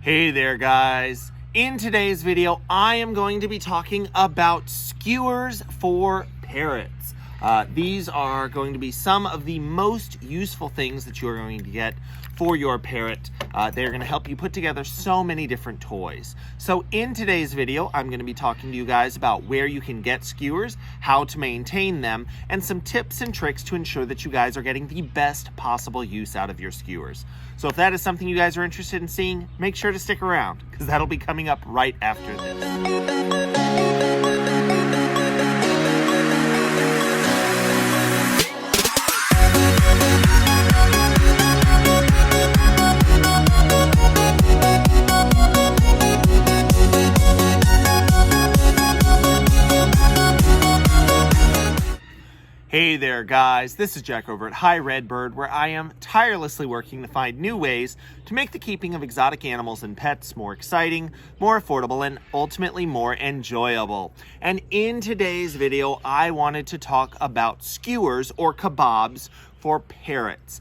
Hey there guys, in today's video I am going to be talking about skewers for parrots. These are going to be some of the most useful things that you are going to get for your parrot. They're going to help you put together so many different toys. So in today's video, I'm going to be talking to you guys about where you can get skewers, how to maintain them, and some tips and tricks to ensure that you guys are getting the best possible use out of your skewers. So if that is something you guys are interested in seeing, make sure to stick around because that'll be coming up right after this. Hey there guys, this is Jack over at Hi Redbird, where I am tirelessly working to find new ways to make the keeping of exotic animals and pets more exciting, more affordable, and ultimately more enjoyable. And in today's video, I wanted to talk about skewers or kebabs for parrots.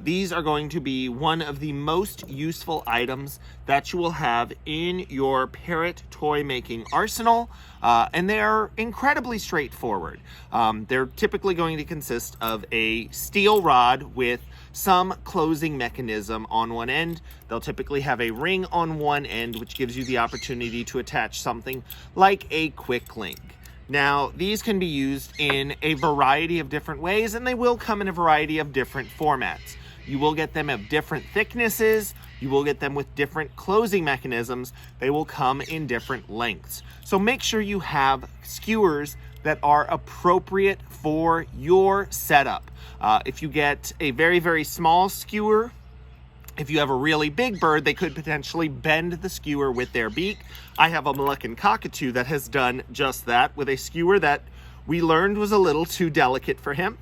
These are going to be one of the most useful items that you will have in your parrot toy making arsenal, and they are incredibly straightforward. They're typically going to consist of a steel rod with some closing mechanism on one end. They'll typically have a ring on one end, which gives you the opportunity to attach something like a quick link. Now, these can be used in a variety of different ways, and they will come in a variety of different formats. You will get them of different thicknesses. You will get them with different closing mechanisms. They will come in different lengths. So make sure you have skewers that are appropriate for your setup. If you get a very, very small skewer, if you have a really big bird, they could potentially bend the skewer with their beak. I have a Moluccan cockatoo that has done just that with a skewer that we learned was a little too delicate for him.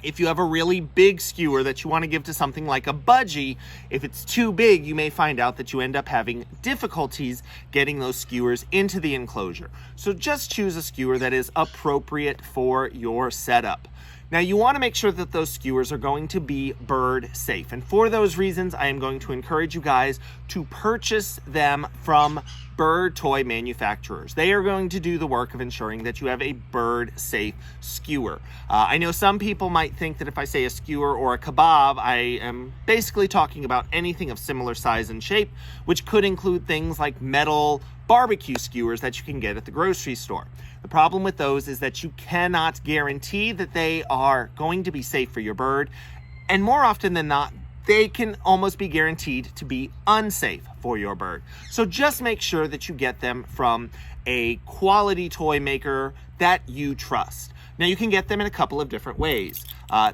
If you have a really big skewer that you want to give to something like a budgie, if it's too big, you may find out that you end up having difficulties getting those skewers into the enclosure. So just choose a skewer that is appropriate for your setup. Now you want to make sure that those skewers are going to be bird safe. And for those reasons, I am going to encourage you guys to purchase them from bird toy manufacturers. They are going to do the work of ensuring that you have a bird safe skewer. I know some people might think that if I say a skewer or a kebab, I am basically talking about anything of similar size and shape, which could include things like metal barbecue skewers that you can get at the grocery store. The problem with those is that you cannot guarantee that they are going to be safe for your bird, and more often than not, they can almost be guaranteed to be unsafe for your bird. So just make sure that you get them from a quality toy maker that you trust. Now you can get them in a couple of different ways.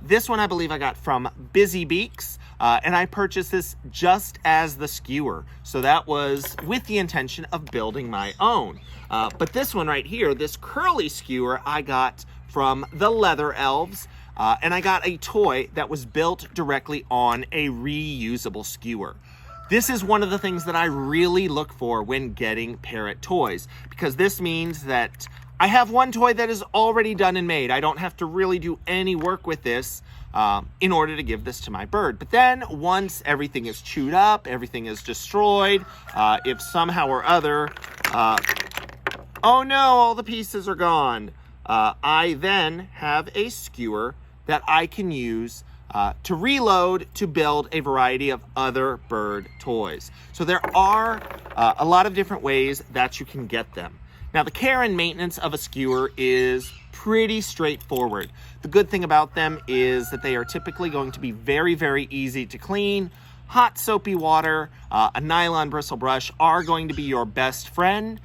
This one I believe I got from Busy Beaks, and I purchased this just as the skewer. So that was with the intention of building my own. But this one right here, this curly skewer, I got from the Leather Elves. And I got a toy that was built directly on a reusable skewer. This is one of the things that I really look for when getting parrot toys, because this means that I have one toy that is already done and made. I don't have to really do any work with this in order to give this to my bird. But then once everything is chewed up, everything is destroyed, if somehow or other, oh no, all the pieces are gone, I then have a skewer that I can use to reload to build a variety of other bird toys. So there are a lot of different ways that you can get them. Now the care and maintenance of a skewer is pretty straightforward. The good thing about them is that they are typically going to be very, very easy to clean. Hot soapy water, a nylon bristle brush are going to be your best friend.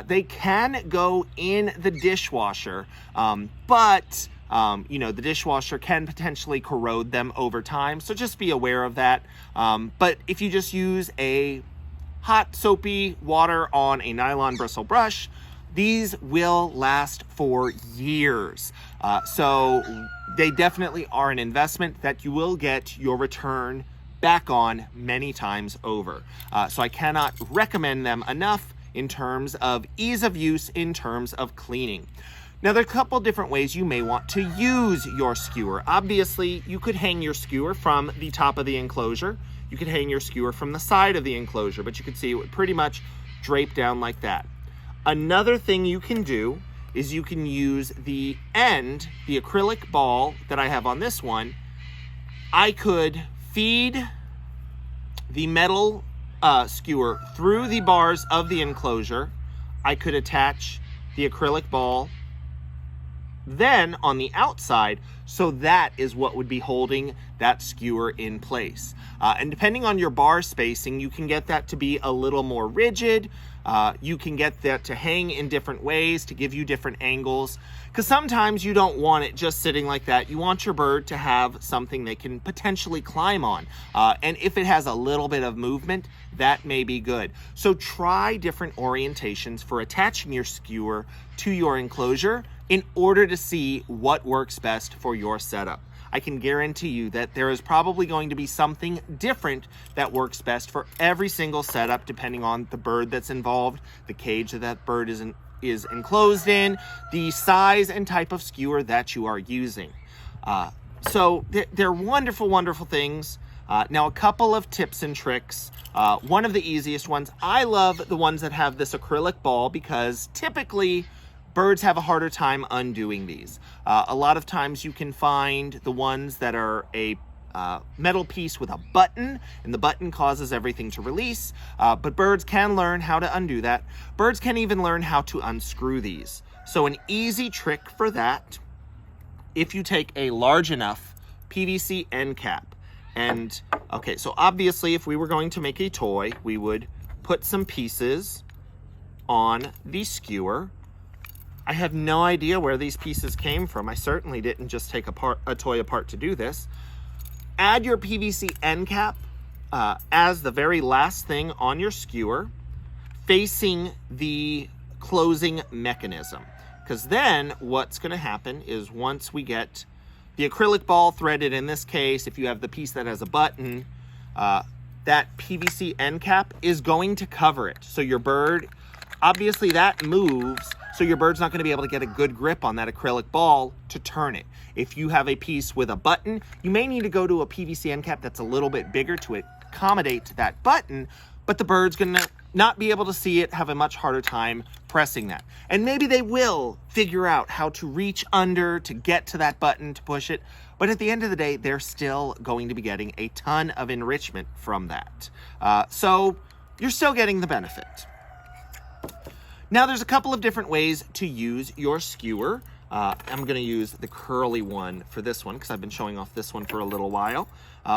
They can go in the dishwasher, but you know, the dishwasher can potentially corrode them over time, so just be aware of that. But if you just use a hot soapy water on a nylon bristle brush, these will last for years. So they definitely are an investment that you will get your return back on many times over. So I cannot recommend them enough in terms of ease of use, in terms of cleaning. Now, there are a couple different ways you may want to use your skewer. Obviously, you could hang your skewer from the top of the enclosure. You you could hang your skewer from the side of the enclosure, but you could see it would pretty much drape down like that. Another thing you can do is you can use the end, the acrylic ball that I have on this one. I could feed the metal skewer through the bars of the enclosure. I could attach the acrylic ball then on the outside, so that is what would be holding that skewer in place. And depending on your bar spacing, you can get that to be a little more rigid. You can get that to hang in different ways to give you different angles, because sometimes you don't want it just sitting like that. You want your bird to have something they can potentially climb on. And if it has a little bit of movement, that may be good. So try different orientations for attaching your skewer to your enclosure in order to see what works best for your setup. I can guarantee you that there is probably going to be something different that works best for every single setup, depending on the bird that's involved, the cage that bird is enclosed in, the size and type of skewer that you are using. So they're wonderful, wonderful things. Now, a couple of tips and tricks. One of the easiest ones, I love the ones that have this acrylic ball, because typically birds have a harder time undoing these. A lot of times you can find the ones that are a metal piece with a button, and the button causes everything to release, but birds can learn how to undo that. Birds can even learn how to unscrew these. So an easy trick for that, if you take a large enough PVC end cap, and okay, so obviously if we were going to make a toy, we would put some pieces on the skewer. I have no idea where these pieces came from. I certainly didn't just take a toy apart to do this. Add your PVC end cap as the very last thing on your skewer, facing the closing mechanism. Because then what's going to happen is, once we get the acrylic ball threaded, in this case, if you have the piece that has a button, that PVC end cap is going to cover it. So your bird, obviously that moves, so your bird's not going to be able to get a good grip on that acrylic ball to turn it. If you have a piece with a button, you may need to go to a PVC end cap that's a little bit bigger to accommodate that button, but the bird's going to not be able to see it, have a much harder time pressing that. And maybe they will figure out how to reach under to get to that button to push it, but at the end of the day, they're still going to be getting a ton of enrichment from that. So you're still getting the benefit. Now, there's a couple of different ways to use your skewer. I'm going to use the curly one for this one, because I've been showing off this one for a little while.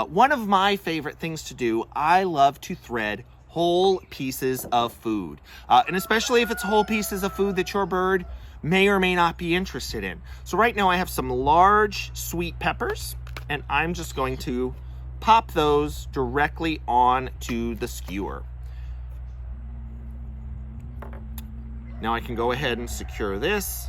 One of my favorite things to do, I love to thread whole pieces of food. And especially if it's whole pieces of food that your bird may or may not be interested in. So right now I have some large sweet peppers, and I'm just going to pop those directly onto the skewer. Now I can go ahead and secure this.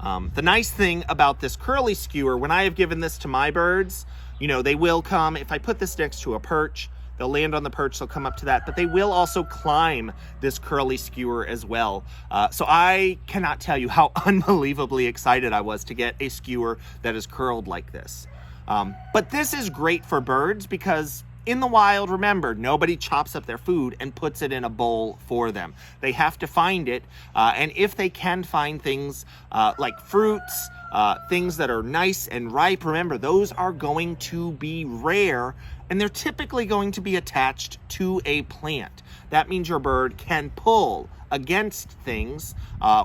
The nice thing about this curly skewer, when I have given this to my birds, you know, they will come, if I put this next to a perch, they'll land on the perch, they'll come up to that, but they will also climb this curly skewer as well. So I cannot tell you how unbelievably excited I was to get a skewer that is curled like this. But this is great for birds, because in the wild, remember, nobody chops up their food and puts it in a bowl for them. They have to find it, and if they can find things like fruits, things that are nice and ripe, remember, those are going to be rare, and they're typically going to be attached to a plant. That means your bird can pull against things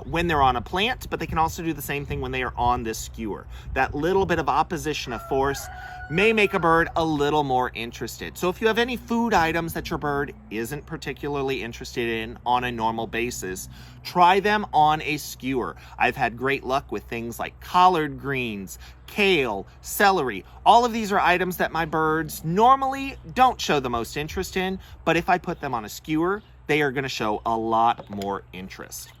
when they're on a plant, but they can also do the same thing when they are on this skewer. That little bit of opposition of force may make a bird a little more interested. So if you have any food items that your bird isn't particularly interested in on a normal basis, try them on a skewer. I've had great luck with things like collard greens, kale, celery. All of these are items that my birds normally don't show the most interest in, but if I put them on a skewer, they are going to show a lot more interest.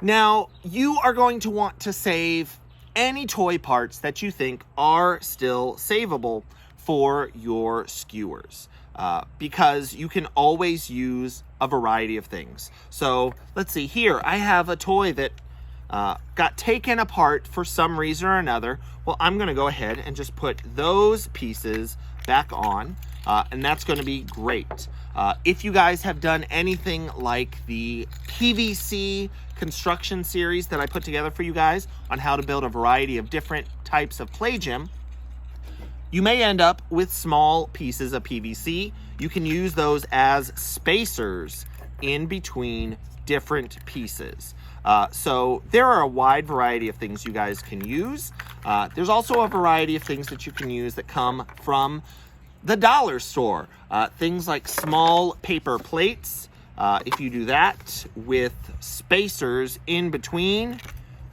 Now, you are going to want to save any toy parts that you think are still savable for your skewers, because you can always use a variety of things. So let's see here. I have a toy that got taken apart for some reason or another. Well, I'm going to go ahead and just put those pieces back on, and that's going to be great. If you guys have done anything like the PVC construction series that I put together for you guys on how to build a variety of different types of play gym, you may end up with small pieces of PVC. You can use those as spacers in between different pieces. So there are a wide variety of things you guys can use. There's also a variety of things that you can use that come from the dollar store. Things like small paper plates. If you do that with spacers in between,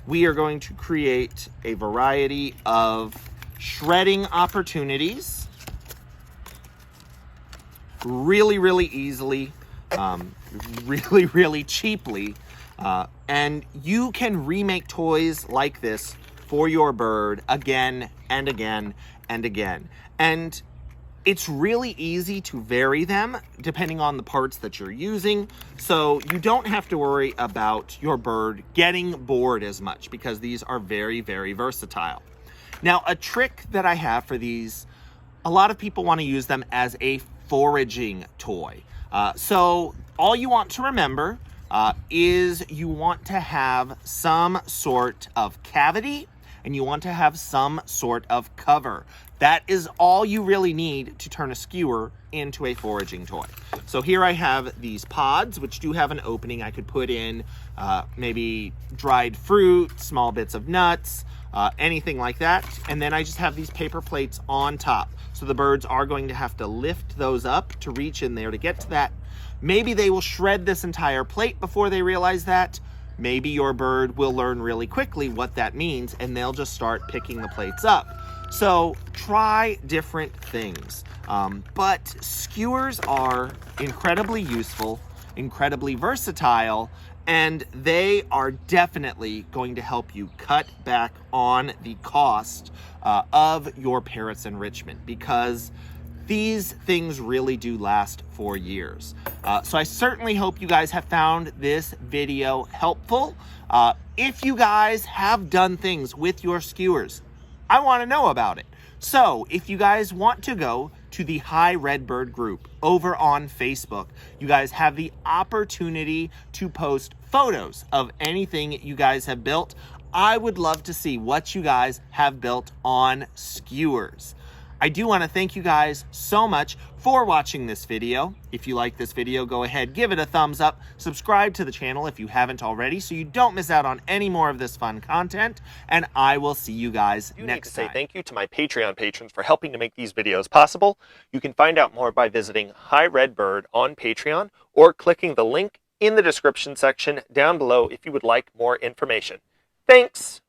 we are going to create a variety of shredding opportunities really, really easily, really cheaply. And you can remake toys like this for your bird again and again and again. And it's really easy to vary them depending on the parts that you're using. So you don't have to worry about your bird getting bored as much because these are very, very versatile. Now, a trick that I have for these, a lot of people want to use them as a foraging toy. So all you want to remember is you want to have some sort of cavity and you want to have some sort of cover. That is all you really need to turn a skewer into a foraging toy. So here I have these pods, which do have an opening. I could put in maybe dried fruit, small bits of nuts, anything like that. And then I just have these paper plates on top. So the birds are going to have to lift those up to reach in there to get to that. Maybe they will shred this entire plate before they realize that. Maybe your bird will learn really quickly what that means and they'll just start picking the plates up. So try different things. But skewers are incredibly useful, incredibly versatile, and they are definitely going to help you cut back on the cost of your Parrots enrichment because these things really do last for years. So I certainly hope you guys have found this video helpful. If you guys have done things with your skewers, I want to know about it. So if you guys want to go to the Hi Redbird group over on Facebook, you guys have the opportunity to post photos of anything you guys have built. I would love to see what you guys have built on skewers. I do want to thank you guys so much for watching this video. If you like this video, go ahead, give it a thumbs up, subscribe to the channel if you haven't already so you don't miss out on any more of this fun content, and I will see you guys next time. Thank you to my Patreon patrons for helping to make these videos possible. You can find out more by visiting Hi Redbird on Patreon or clicking the link in the description section down below if you would like more information. Thanks!